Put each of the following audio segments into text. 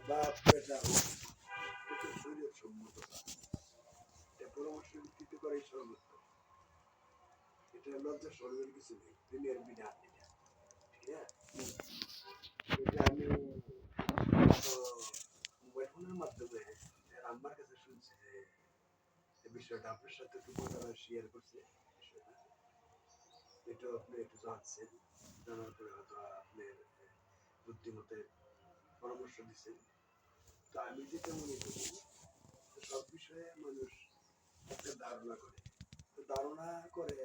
বাপ বেটা এটা শরীয়ত সম্মততা, এটা পরামর্শ ভিত্তিতে করে সর্বোত্তম। এটা লজ্জা সরবের কিছু নেই, প্রেমের বিধান এটা, ঠিক আছে? এটা আমি মোবাইল ফোনের মাধ্যমে আমার কাছে শুনছি যে এই বিষয়টা আপনার সাথে একটু শেয়ার করছে। বিষয়টা এটা আপনি একটু জানছেন, জানার পরে হয়তো আপনি বুদ্ধিমতে পরামর্শ দিচ্ছেন। তো আমি যেটা মনে করি, সব বিষয়ে মানুষ একটা ধারণা করে, তো ধারণা করে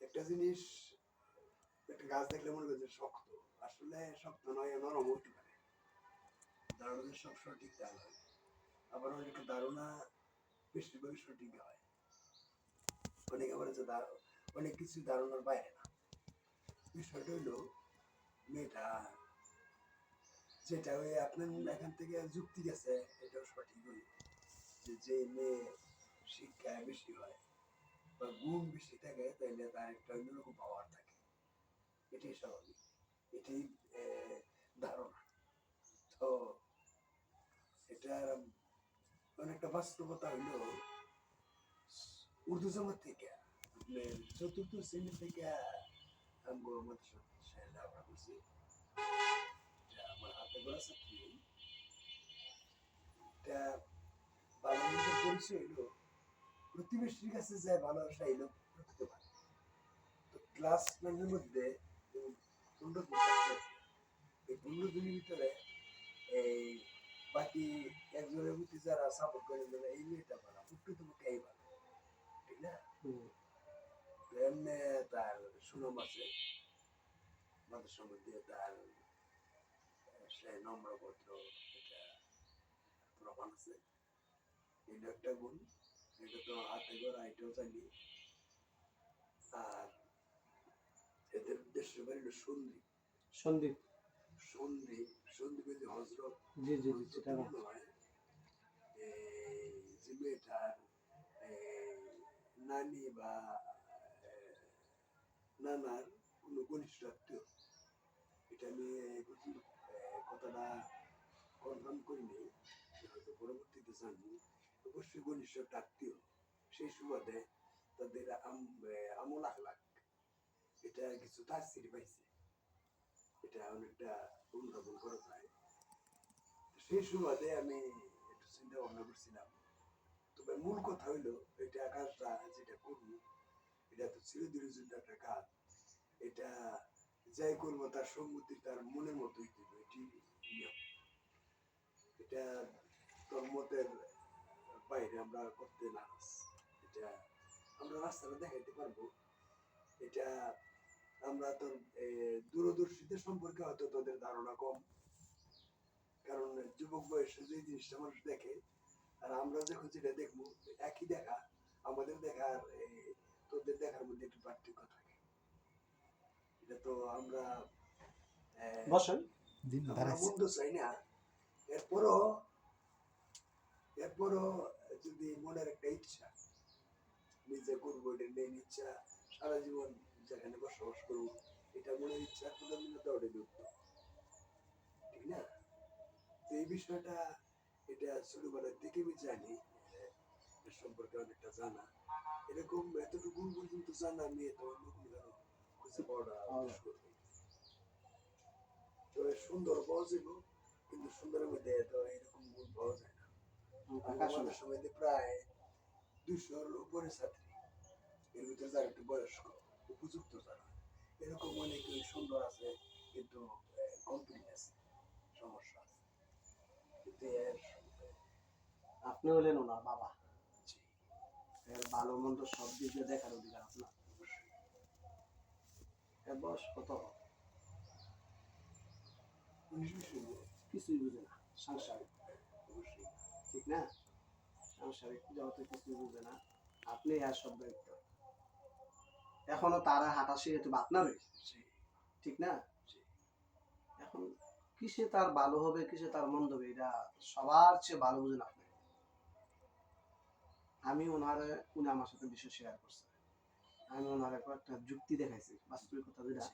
একটা জিনিস, একটা গাছ দেখলে মনে করে যে শক্ত, আসলে শক্ত নয়, নরম হতে পারে। ধারণা সব সঠিক তা নয়, আবার অনেক ধারণা বেশিরভাগই সঠিক হয়। অনেকে আবার অনেক কিছু ধারণার বাইরে না। বিষয়টা হইলো মেয়েটা যেটা ওই আপনার এখান থেকে যুক্তি গেছে, এটাও সঠিক হইল যে মেয়ে শিক্ষায় বেশি হয় বা গুণ বেশি থাকে, তাইলে তার একটা অন্যরকম পাওয়ার থাকে। এটাই স্বাভাবিক, এটাই ধারণা। তো এটার অনেকটা বাস্তবতা হইল উর্দু জগৎ থেকে চতুর্থ শ্রেণী থেকে আমার হাতে গড়া চাকরি। এটা ভালো মন্দের পরিচয় হইলো প্রতিবেশীর কাছে যায় ভালোবাসা এলো প্রকৃত পারে। তো ক্লাস 9 মধ্যে 15 জন ছাত্র, এই 15 জনের ভিতরে এই বাকি একজনের প্রতি যারা সাপোর্ট করে দেবে, এই মেয়েটা ভালো, প্রকৃত পক্ষে এই ভালো, ঠিক না? এমনি তার সুনাম আছে মানুষের মধ্যে, তার সে নম্র ভদ্র, এটা প্রমাণ আছে। এটা একটা গুণ, এটা তো হাতে গড়া, এটাও জানি। আর এদের উদ্দেশ্য হইল সন্দীপ। সন্দীপ সন্দীপ সন্দীপ যদি হজরত, জি জি জি, সেটা না। নয় যে মেয়েটার নানি বা নানার কোনো ঘনিষ্ঠ আত্মীয়, এটা আমি কথাটা কনফার্ম করিনি, হয়তো পরবর্তীতে জানবো। অবশ্যই ঘনিষ্ঠ একটা আত্মীয়, সেই সুবাদে তাদের আমল আখলাক এটা কিছু তাসির পাইছে, এটা অনেকটা অনুধাবন করা যায়। সেই সুবাদে আমি একটু চিন্তা ভাবনা করছিলাম। তবে মূল কথা হইলো এটা কাজটা যেটা করবো, এটা তো চিরদিনের জন্য একটা কাজ। এটা যাই করবো তার সম্মতি তার মনের মতোই দিব, এটি নিয়ম। এটা তোর মতের বাইরে আমরা করতে নারাজ। এটা আমরা রাস্তাটা দেখাইতে পারবো, এটা আমরা তো দূরদর্শীদের সম্পর্কে হয়তো তোদের ধারণা কম, কারণ যুবক বয়সে যে জিনিসটা মানুষ দেখে আর আমরা যখন যেটা দেখবো একই দেখা, আমাদের দেখার তোদের দেখার মধ্যে একটু পার্থক্য থাকে। এটা তো আমরা বসেন, আমরা মন্দ চাই না। এরপরও যদি মনের একটা ইচ্ছা নিজে করবো, এটা মেন ইচ্ছা, সারা জীবন যেখানে বসবাস করবো, এটা মনের ইচ্ছা, প্রধানমূলত ওটা যুক্ত, ঠিক না? তো এই বিষয়টা, এটা ছোটবেলার থেকে আমি জানি, এর সম্পর্কে অনেকটা জানা, এরকম এতটুকু পর্যন্ত জানা, আমি এত অন্য কোনো কারো খুঁজে পাওয়াটা মুশকিল। তো সুন্দর পাওয়া যাইব, কিন্তু সুন্দরের মধ্যে তো এরকম গুণ পাওয়া যায় না। আমাদের সময় প্রায় 200-র উপরে ছাত্রী, এর ভিতরে যারা একটু বয়স্ক উপযুক্ত যারা, এরকম অনেকে সুন্দর আছে, কিন্তু কমপ্লিট আছে, সমস্যা আছে। কিন্তু আপনি হলেন ওনার বাবা, এর ভালো মন্দ সব দিক দিয়ে দেখার অধিকার আপনার। এর বয়স কত? 19-20 কিছুই বুঝে না সাংসারিক, ঠিক না? সাংসারিক জগতে কিছুই বুঝে না, আপনি আর সব দায়িত্ব। এখনো তারা হাঁটা শিখে বাদ না রয়েছে, ঠিক না? এখন কিসে তার ভালো হবে, কিসে তার মন্দ হবে, এটা সবার চেয়ে ভালো বুঝেন আপনি। আমি উনি আমার সাথে বিষয় শেয়ার করছে, আমি ওনার একটা যুক্তি দেখাইছি, বাস্তবিকতা যেটা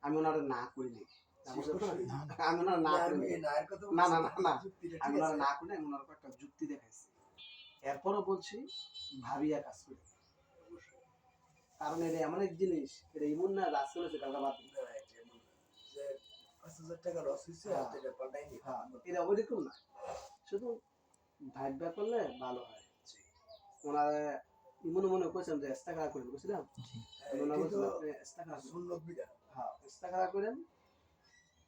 আমি ওনারে না করিনি, আমার সাথে অবশ্যই। আমি ওনার না করে আমি নাই। নায়ের কথা না, বলছি না, না, না। যুক্তিটা আমি ঠিক ওনার আছে। না করে আমি ওনার একটা যুক্তি দেখাইছি। এরপরও বলছি ভাবিয়া কাজ করি। অবশ্যই। কারণ এটা এমন এক জিনিস, এটা এমন না রাজ করেছে কালকে বাদ দিন। না, এটা এমন না যে ৫,০০০ টাকা লস হইছে আর হ্যাঁ। এটা পাল্টাইনি। হ্যাঁ, এটা ওইরকম না। শুধু ভাববা করলে ভালো হয়। জি। ওনারা মনে মনে কইছেন যে ইস্তেখারা করেন, বুঝছিলাম? হ্যাঁ, ওনারা এটাই তো বলছেন আপনি ইস্তেখারা করেন। সুন্নত বিধান। হ্যাঁ, ইস্তেখারা করেন।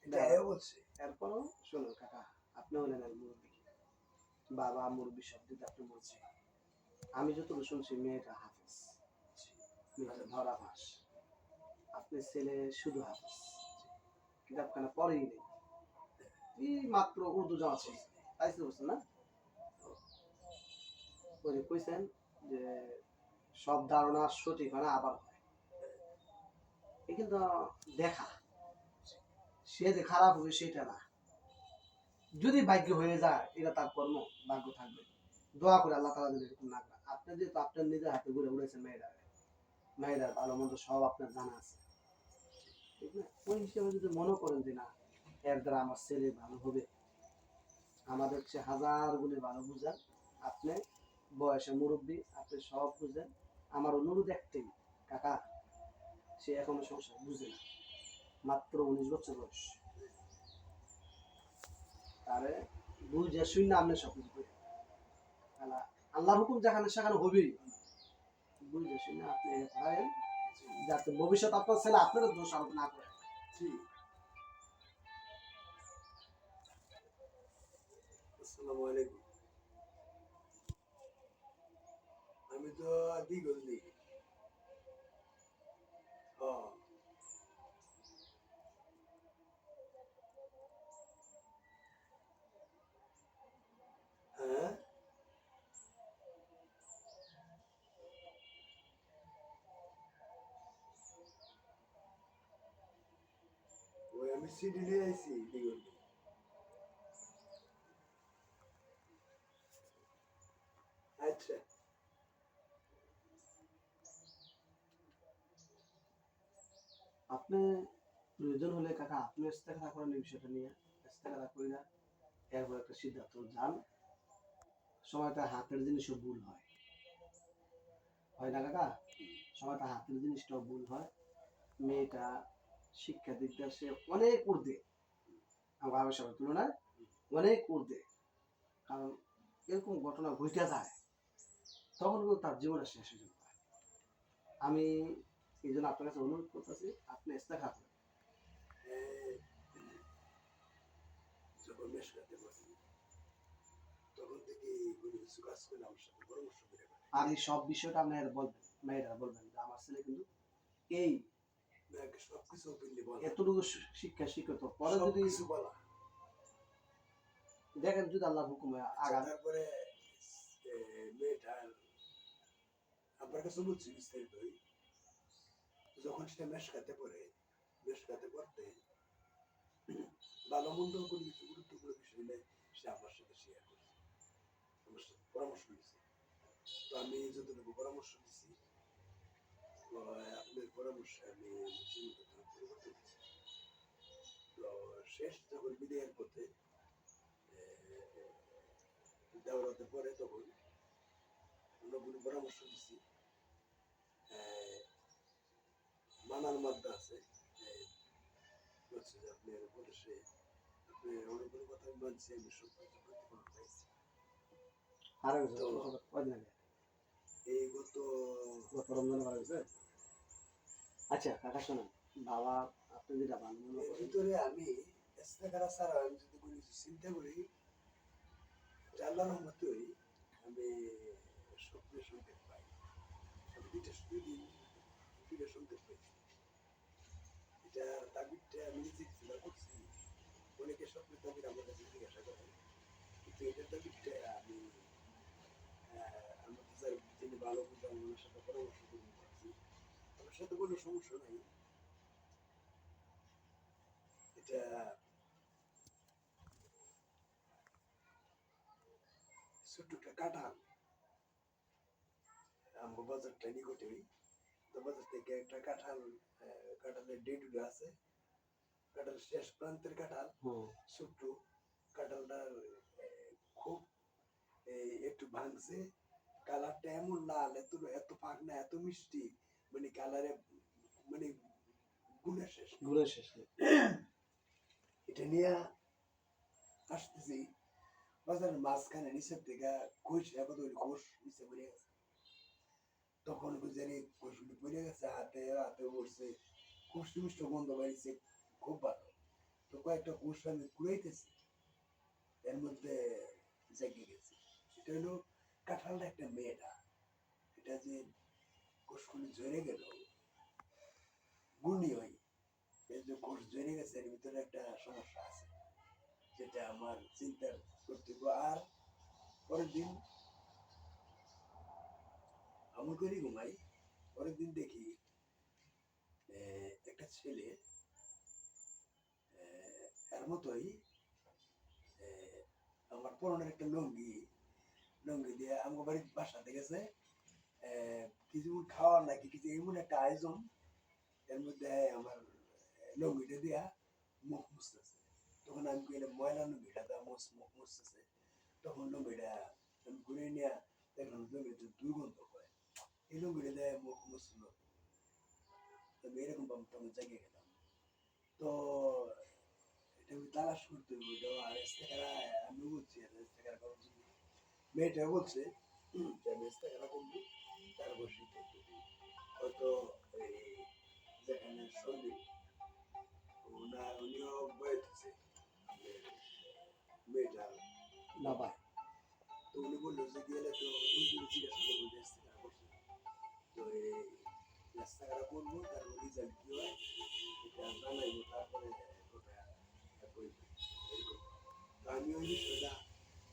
এটা এও বলছে। এরপরও শুনুন কাকা, আপনি হলেন এক মুরব্বী। বাবা মুরব্বী শব্দটা আপনি বলছেন। আমি যতটুকু শুনছি মেয়েটা হাফেজ, মেয়েটা ধরা ফাঁস। আপনার ছেলে শুধু হাফেজ, কিতাবখানা পড়েই নেই, এই মাত্র উর্দু জামা করছে, তাই তো বলছেন না? ওই যে কইছেন যে সব ধারণা সঠিক হয় না, আবার হয়। এ কিন্তু দেখা, সে যে খারাপ হবে সেটা না। যদি ভাগ্য হয়ে যায় এটা তার কর্ম, ভাগ্য থাকবে। দোয়া করে আল্লাহ তাআলা যদি এরকম না করে। আপনি যেহেতু আপনার নিজের হাতে ঘুরে উড়েছেন মেয়েটার ভালো মন্দ সব আপনার জানা আছে, ঠিক না? ওই হিসেবে যদি মনে করেন যে না, এর দ্বারা আমার ছেলে ভালো হবে, আমাদের চেয়ে হাজার গুণে ভালো বুঝেন আপনি, বয়সে মুরব্বী, আপনি সব বুঝেন। আমার অনুরোধ একটাই কাকা, সে এখনো সংসার বুঝে না, মাত্র 19 বছর বয়স। তারে বুঝে শুনে আপনি সব কিছু করে আল্লাহর হুকুম যেখানে সেখানে হবেই। বুঝে শুনে আপনি এটা করেন যাতে ভবিষ্যৎ আপনার ছেলে আপনার দোষ আরোপ না করে। জি। আসসালামু আলাইকুম। আমি তো দিগন্দি। হ্যাঁ। হ্যাঁ? ওই আমি সিডি নিয়ে আইছি দিগন্দি। আচ্ছা। আপনি প্রয়োজন হলে কাকা আপনি ইস্তেখারা করেন এই বিষয়টা নিয়ে, ইস্তেখারা করে না এরপর একটা সিদ্ধান্ত যান। সময়টা হাতের জিনিসও ভুল হয়, হয় না কাকা? সময়টা হাতের জিনিসটাও ভুল হয়। মেয়েটা শিক্ষা দিক দিয়ে সে অনেক ঊর্ধ্বে, আমার বাবার সাথে তুলনায় অনেক ঊর্ধ্বে। কারণ এরকম ঘটনা ঘটে যায় তখন কিন্তু তার জীবনের শেষ হয়ে যেতে পারে। আমি এই জন্য আপনার কাছে অনুরোধ করতেছি আপনি ইস্তেখারা করেন। যখন মেশকাতে বসি তখন থেকে কোনো কিছু কাজ করে আমার সাথে পরামর্শ করে করে। আর এই সব বিষয়টা আপনার বলবেন, মেয়েরা বলবেন যে আমার ছেলে কিন্তু এই মেয়েকে সবকিছু ওপেনলি বলা। এতটুকু শিক্ষা শিক্ষিত পরে যদি সবকিছু বলা। দেখেন যদি আল্লাহ হুকুম হয় আগান। তারপরে মেয়েটার আপনার কাছে বলছি বিস্তারিতই। যখন সে মেশকাতে পড়ে, মেশকাতে পড়তে ভালো মন্দ কোনো কিছু গুরুত্বপূর্ণ বিষয় হলে সে আমার সাথে শেয়ার করছে, আমার সাথে পরামর্শ নিচ্ছে। তো আমি যতটুকু পরামর্শ দিচ্ছি আপনার পরামর্শে আমি জীবনটা পরিবর্তন করছি। তো শেষ যখন বিদায়ের পথে দেওয়াতে পরে তখন অন্যগুলো পরামর্শ দিচ্ছি। মানার মাদ্দা আছে, বলছে যে আপনার উপদেশে আপনি অনেকগুলো কথা মানছি, আমি সব কিছু প্রতিফলন পাইছি। আর তো কদিন আগে এই গত গত রমজানে মারা গেছে। আচ্ছা কাকা শোনেন, বাবা আপনি যেটা ভালো মনে এর করেন ভিতরে আমি ইস্তেখারা ছাড়া আমি যদি কোনো কিছু চিন্তা করি, আল্লাহর রহমতেই আমি স্বপ্নের সংকেত পাই। আমি দুইটা সংকেত পাইছি। এটার তাবিরটা আমি নিজে চিন্তা করছি। অনেকে স্বপ্নের তাবির আমার কাছে জিজ্ঞাসা করে, কিন্তু এটার তাবিরটা আমি আমাকে স্যার যিনি ভালো বুঝে আমার সাথে পরামর্শ করে করছি, আমার সাথে কোনো সমস্যা নাই। এটা ছোট্ট একটা কাঁঠাল, আমার বাজারটা নিকটেই। তো বাজার থেকে একটা কাঁঠালের ডেডুলে আছে, কাঁঠাল শেষ প্রান্তের কাঁঠাল হুম ছোট্ট কাঁঠালটার খুব একটু ভাঙছে, কালারটা এমন লাল, এত এত পাকনা, এত মিষ্টি, মানে কালারে মানে গুণের শেষ নেই। ঘুরে শেষ নেই। এটা নিয়ে আসতেছি বাজারের মাঝখানে নিচের থেকে ঘুষ এবার ঘুষ নিচে পড়ে গেছে। তখন বুঝানি ঘুষগুলি পড়ে গেছে, হাতে হাতে পড়ছে, খুব সুমিষ্ট গন্ধ বাড়িছে, খুব ভালো। তো কয়েকটা ঘুষ আমি কুড়াইতেছি, এর মধ্যে জেগে গেছে। এটা হলো কাঁঠালটা একটা মেয়েটা, এটা যে ঘুষগুলি ঝরে গেল গুণী হয়, এই যে ঘুষ ঝরে গেছে এর ভিতরে একটা সমস্যা আছে, যেটা আমার চিন্তার কর্তব্য। আর পরের দিন আমল করি ঘুমাই, পরের দিন দেখি একটা ছেলে এর মতোই আমার পরনের একটা লুঙ্গি লুঙ্গি দিয়ে আমার বাড়ির বাসাতে গেছে, কিছু খাওয়ার নাকি কিছু এমন একটা আয়োজন, এর মধ্যে আমার লুঙ্গিটা দিয়া মুখ মুছতেছে। তখন আমি কইলাম ময়লা লুঙ্গিটা দেওয়া মুখ মুছতেছে, তখন লুঙ্গিটা আমি ঘুরে নিয়ে দেখলাম লুঙ্গিটা দুর্গন্ধ হয়, এই লুঙ্গিটা দেয় মুখ মুছলো। আমি এরকম তখন জেগে গেলাম। তো এটা আমি তালাশ করতে হবে, ওইটা আর ইস্তেকারা আমি বলছি আর ইস্তেকারা করার জন্য মেয়েটা বলছে যে আমি ইস্তেকারা করবো, তার বসে হয়তো এই যেখানে সন্দীপ উনিও বয়েছে মেয়েটার বাবা তো উনি বললো যে গেলে তো উনি জিজ্ঞাসা করবো যে ইস্তেকারা করছে, তো এই ইস্তেকারা করবো, তার রেজাল্ট কি হয় এটা জানাইবো, তারপরে আমি ওই বিষয়টা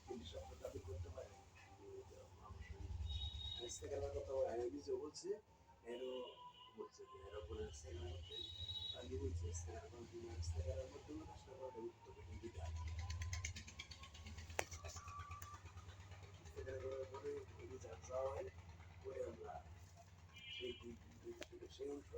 যদি সত্য দাবি করতে পারি ইস্তেকারার কথা আমি নিজে বলছি, এরও বলছে যে এর উপরে ইস্তেকারা করতে, আমি বলছি ইস্তেকারা করার জন্য ইস্তেকারার মাধ্যমে কাজটা করাটা উত্তম, এটি বিধান। ইস্তেকারা করার পরে রেজাল্ট যাওয়া হয়, পরে আমরা সেই অংশ